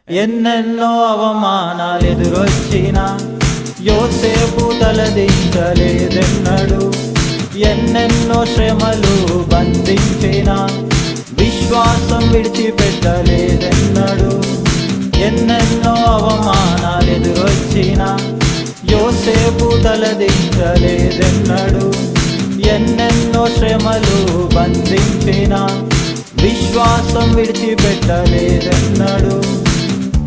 ఎన్నెన్నో అవమానాలు ఎదురొచ్చినా యోసేపు తలదించలేదెన్నడు. ఎన్నెన్నో శ్రమలు బంధించినా విశ్వాసం విడిచిపెట్టలేదెన్నడు. ఎన్నెన్నో అవమానాలు ఎదురొచ్చినా యోసేపు తలదించలేదెన్నడు. ఎన్నెన్నో శ్రమలు బంధించినా విశ్వాసం విడిచిపెట్టలేదెన్నడు.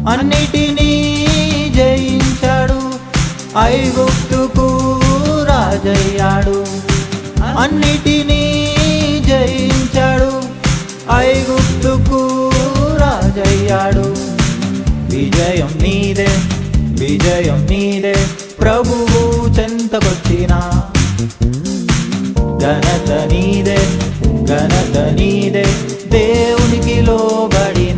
అన్నిటినీ జయించాడు, ఐగుప్తుకు రాజయ్యాడు. అన్నిటినీ జయించాడు, ఐగుప్తుకు రాజయ్యాడు. విజయం నీదే, విజయం నీదే, ప్రభువు చెంతకొచ్చిన ఘనత నీదే, ఘనత నీదే, దేవునికి లోబడి